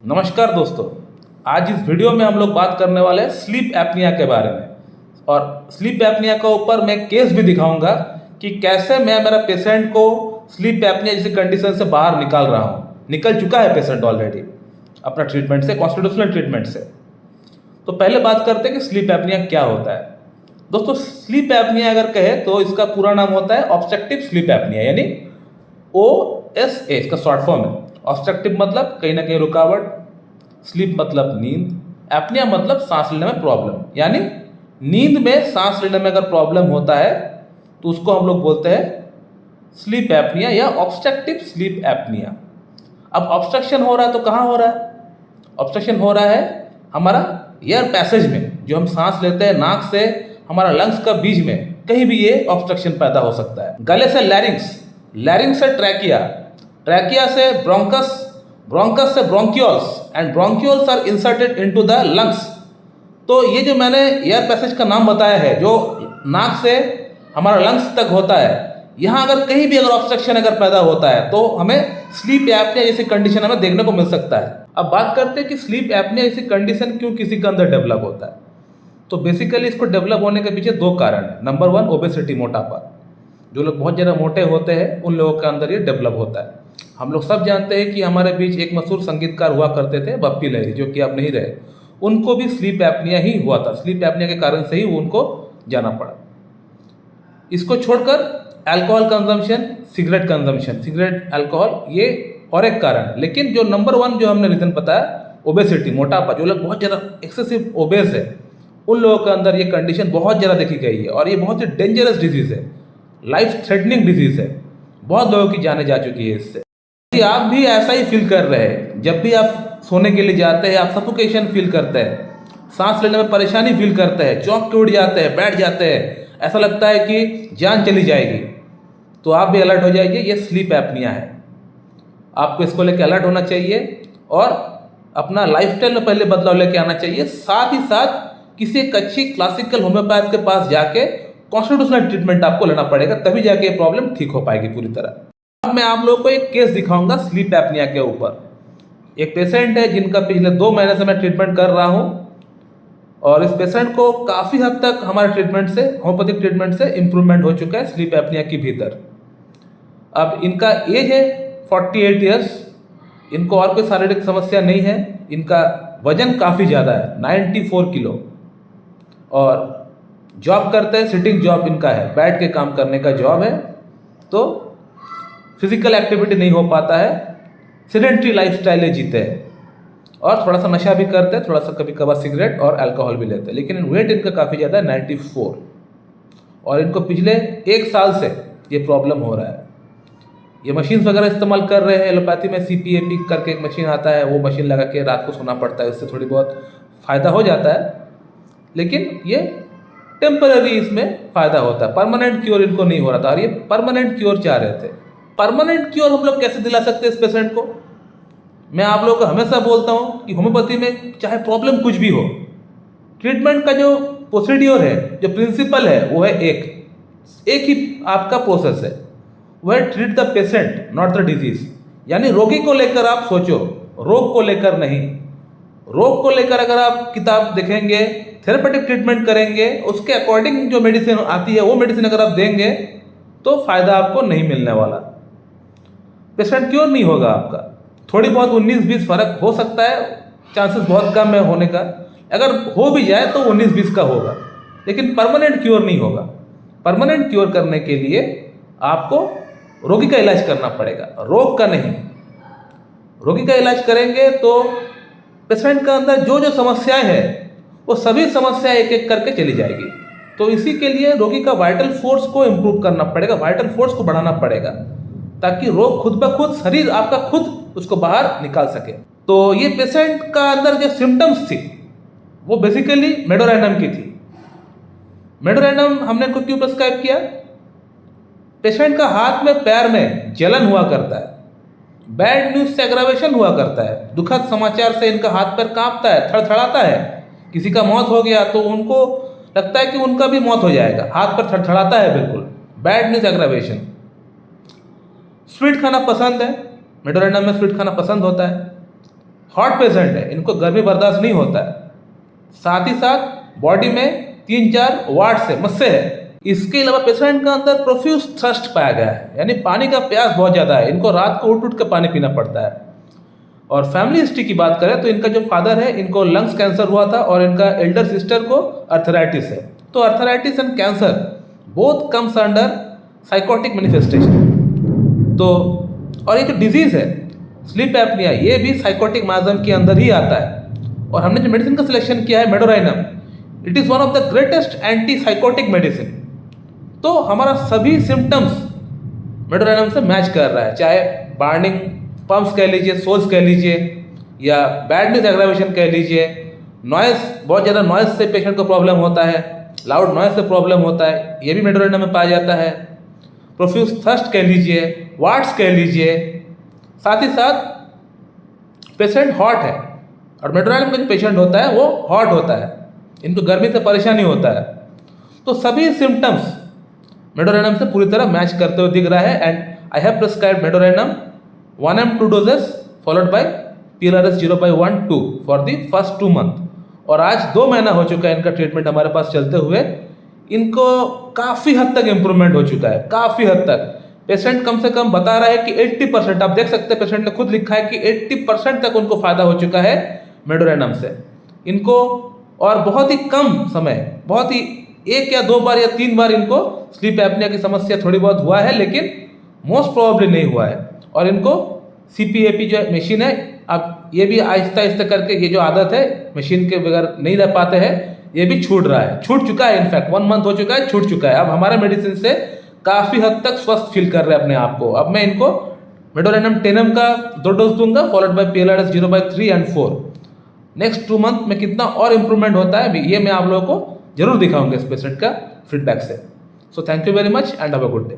नमस्कार दोस्तों। आज इस वीडियो में हम लोग बात करने वाले हैं स्लीप एपनिया के बारे में। और स्लीप एपनिया के ऊपर मैं केस भी दिखाऊंगा कि कैसे मैं मेरा पेशेंट को स्लीप एपनिया जैसी कंडीशन से बाहर निकाल रहा हूँ। निकल चुका है पेशेंट ऑलरेडी अपना ट्रीटमेंट से, कॉन्स्टिट्यूशनल ट्रीटमेंट से। तो पहले बात करते हैं कि स्लीप एपनिया क्या होता है। दोस्तों, स्लीप एपनिया अगर कहे तो इसका पूरा नाम होता है ऑब्स्ट्रक्टिव स्लीप एपनिया, यानी OSA इसका शॉर्ट फॉर्म है। ऑब्स्ट्रक्टिव मतलब कहीं ना कहीं रुकावट, स्लीप मतलब नींद, एपनिया मतलब सांस लेने में प्रॉब्लम। यानी नींद में सांस लेने में अगर प्रॉब्लम होता है तो उसको हम लोग बोलते हैं स्लीप एपनिया या ऑब्स्ट्रक्टिव स्लीप एपनिया। अब ऑब्स्ट्रक्शन हो रहा है तो कहाँ हो रहा है? ऑब्स्ट्रक्शन हो रहा है हमारा एयर पैसेज में, जो हम सांस लेते हैं नाक से हमारा लंग्स का बीच में, कहीं भी ये ऑब्स्ट्रक्शन पैदा हो सकता है। गले से लैरिंग्स, लैरिंग्स से ट्रैकिया, ट्रैकिया से ब्रोंकस, ब्रोंकस से bronchioles and bronchioles are inserted into the lungs. तो ये जो मैंने एयर पैसेज का नाम बताया है, जो नाक से हमारा लंग्स तक होता है, यहाँ अगर कहीं भी अगर ऑब्स्ट्रक्शन अगर पैदा होता है तो हमें स्लीप एपनिया जैसी कंडीशन हमें देखने को मिल सकता है। अब बात करते हैं कि स्लीप एपनिया जैसी कंडीशन क्यों किसी के अंदर डेवलप होता है। तो बेसिकली इसको डेवलप होने के पीछे दो कारण है। नंबर 1, ओबेसिटी, मोटापा। जो लोग बहुत ज़्यादा मोटे होते हैं उन लोगों के अंदर ये डेवलप होता है। हम लोग सब जानते हैं कि हमारे बीच एक मशहूर संगीतकार हुआ करते थे, बप्पी लहरी, जो कि अब नहीं रहे। उनको भी स्लीप एपनिया ही हुआ था। स्लीप एपनिया के कारण से ही उनको जाना पड़ा। इसको छोड़कर alcohol consumption, cigarette consumption, cigarette, alcohol, ये और एक कारण है। लेकिन जो नंबर 1 जो हमने रीज़न बताया, ओबेसिटी, मोटापा, जो लोग बहुत ज़्यादा एक्सेसिव ओबेस है उन लोगों के अंदर ये कंडीशन बहुत ज़्यादा देखी गई है। और ये बहुत ही डेंजरस डिजीज़ है, लाइफ थ्रेटनिंग डिजीज़ है। बहुत लोगों की जानें जा चुकी है इससे। यदि आप भी ऐसा ही फील कर रहे हैं, जब भी आप सोने के लिए जाते हैं आप सफोकेशन फील करते हैं, सांस लेने में परेशानी फील करते हैं, चौंक के उठ जाते हैं, बैठ जाते हैं, ऐसा लगता है कि जान चली जाएगी, तो आप भी अलर्ट हो जाइए। ये स्लीप एपनिया है। आपको इसको लेकर अलर्ट होना चाहिए और अपना लाइफस्टाइल में पहले बदलाव लेके आना चाहिए। साथ ही साथ किसी एक अच्छी क्लासिकल होम्योपैथ के पास जाके कॉन्स्टिट्यूशनल ट्रीटमेंट आपको लेना पड़ेगा, तभी जाके ये प्रॉब्लम ठीक हो पाएगी पूरी तरह। अब मैं आप लोगों को एक केस दिखाऊंगा स्लीप एपनिया के ऊपर। एक पेशेंट है जिनका पिछले 2 महीने से मैं ट्रीटमेंट कर रहा हूं और इस पेशेंट को काफ़ी हद तक हमारे ट्रीटमेंट से, होम्योपैथिक ट्रीटमेंट से इम्प्रूवमेंट हो चुका है स्लीप एपनिया की भीतर। अब इनका एज है 48 ईयर्स। इनको और कोई शारीरिक समस्या नहीं है। इनका वजन काफ़ी ज़्यादा है, 94 किलो, और जॉब करते हैं, सिटिंग जॉब इनका है, बैठ के काम करने का जॉब है। तो फिजिकल एक्टिविटी नहीं हो पाता है, सेडेंटरी लाइफस्टाइल जीते हैं और थोड़ा सा नशा भी करते हैं, थोड़ा सा कभी कभार सिगरेट और अल्कोहल भी लेते हैं। लेकिन वेट इनका काफ़ी ज़्यादा है, 94, और इनको पिछले 1 साल से ये प्रॉब्लम हो रहा है। ये मशीन वगैरह इस्तेमाल कर रहे हैं। एलोपैथी में CPAP करके एक मशीन आता है, वो मशीन लगा के रात को सोना पड़ता है, इससे थोड़ी बहुत फ़ायदा हो जाता है, लेकिन ये टेम्पररी इसमें फ़ायदा होता है। परमानेंट क्योर इनको नहीं हो रहा था और ये परमानेंट क्योर चाह रहे थे। परमानेंट क्योर हम लोग कैसे दिला सकते हैं इस पेशेंट को? मैं आप लोगों को हमेशा बोलता हूँ कि होम्योपैथी में चाहे प्रॉब्लम कुछ भी हो, ट्रीटमेंट का जो प्रोसीड्योर है, जो प्रिंसिपल है, वो है एक ही आपका प्रोसेस है, वह है treat the patient not the disease. यानी रोगी को लेकर आप सोचो, रोग को लेकर नहीं। रोग को लेकर अगर आप किताब देखेंगे, थेरेपेटिक ट्रीटमेंट करेंगे, उसके अकॉर्डिंग जो मेडिसिन आती है वो मेडिसिन अगर आप देंगे तो फ़ायदा आपको नहीं मिलने वाला, पेशेंट क्योर नहीं होगा आपका। थोड़ी बहुत 19-20 फर्क हो सकता है, चांसेस बहुत कम है होने का। अगर हो भी जाए तो 19-20 का होगा, लेकिन परमानेंट क्योर नहीं होगा। परमानेंट क्योर करने के लिए आपको रोगी का इलाज करना पड़ेगा, रोग का नहीं। रोगी का इलाज करेंगे तो पेशेंट का अंदर जो जो समस्याएं हैं वो सभी समस्याएं एक एक करके चली जाएगी। तो इसी के लिए रोगी का वाइटल फोर्स को इम्प्रूव करना पड़ेगा, वाइटल फोर्स को बढ़ाना पड़ेगा, ताकि रोग खुद ब खुद, शरीर आपका खुद उसको बाहर निकाल सके। तो ये पेशेंट का अंदर जो सिम्टम्स थी वो बेसिकली मेडोराइनम की थी। मेडोराइनम हमने को क्यों प्रिस्क्राइब किया? पेशेंट का हाथ में, पैर में जलन हुआ करता है, बैड न्यूज से एग्रावेशन हुआ करता है, दुखद समाचार से इनका हाथ पैर कांपता है, थरथराता है। किसी का मौत हो गया तो उनको लगता है कि उनका भी मौत हो जाएगा, हाथ पर थरथराता है बिल्कुल, बैड न्यूज एग्रावेशन। स्वीट खाना पसंद है, मेडोराइनम में स्वीट खाना पसंद होता है। हॉट पेशेंट है, इनको गर्मी बर्दाश्त नहीं होता है, साथ ही साथ बॉडी में 3-4 वाट्स है, मस्से है। इसके अलावा पेशेंट का अंदर प्रोफ्यूज थर्स्ट पाया गया है, यानी पानी का प्यास बहुत ज़्यादा है, इनको रात को उठ उठ के पानी पीना पड़ता है। और फैमिली हिस्ट्री की बात करें तो इनका जो फादर है, इनको लंग्स कैंसर हुआ था और इनका एल्डर सिस्टर को अर्थराइटिस है। तो arthritis and cancer both comes under psychotic manifestation. तो और ये जो डिजीज़ है स्लीप एपनिया, ये भी साइकोटिक माजम के अंदर ही आता है। और हमने जो मेडिसिन का सिलेक्शन किया है Medorrhinum, it is one of the greatest anti psychotic medicine. तो हमारा सभी सिम्टम्स मेडोराइनम से मैच कर रहा है, चाहे बार्निंग पम्प्स कह लीजिए, सोल्स कह लीजिए, या बैड न्यूज एग्रावेशन कह लीजिए, नॉइस, बहुत ज़्यादा नॉइस से पेशेंट को प्रॉब्लम होता है, लाउड नॉइस से प्रॉब्लम होता है, ये भी मेडोराइनम में पाया जाता है। प्रोफ्यूज थर्स्ट कह लीजिए, वाट्स कह लीजिए, साथ ही साथ पेशेंट हॉट है, और मेडोराइनम का जो पेशेंट होता है वो हॉट होता है, इनको गर्मी से परेशानी होता है। तो सभी सिम्टम्स मेडोराइनम से पूरी तरह मैच करते हुए दिख रहा है। And I have prescribed Medorrhinum 1 m 2 doses followed by PLRS 0/1-2 for the first 2 month। और आज 2 महीना हो चुका है इनका ट्रीटमेंट हमारे पास चलते हुए, इनको काफ़ी हद तक इम्प्रूवमेंट हो चुका है, काफ़ी हद तक। पेशेंट कम से कम बता रहा है कि 80%, आप देख सकते हैं पेशेंट ने खुद लिखा है कि 80% तक उनको फ़ायदा हो चुका है मेडोराइनम से इनको। और बहुत ही कम समय, बहुत ही 1 या 2 बार या 3 बार इनको स्लीप एपनिया की समस्या थोड़ी बहुत हुआ है, लेकिन मोस्ट प्रोबेबली नहीं हुआ है। और इनको CPAP जो मशीन है, अब ये भी आहिस्ता आहिस्ता करके ये जो आदत है मशीन के बगैर नहीं रह पाते हैं, ये भी छूट रहा है, छूट चुका है। इनफैक्ट 1 month हो चुका है, छूट चुका है। अब हमारे मेडिसिन से काफ़ी हद तक स्वस्थ फील कर रहे हैं अपने आप को। अब मैं इनको मेडोराइनम 10 m का 2 डोज दूंगा followed by PLRS 0/3 and 4। Next 2 month में कितना और इम्प्रूवमेंट होता है ये मैं आप लोगों को जरूर दिखाऊंगा इस पेशेंट का फीडबैक से। So thank you very much and have a good day.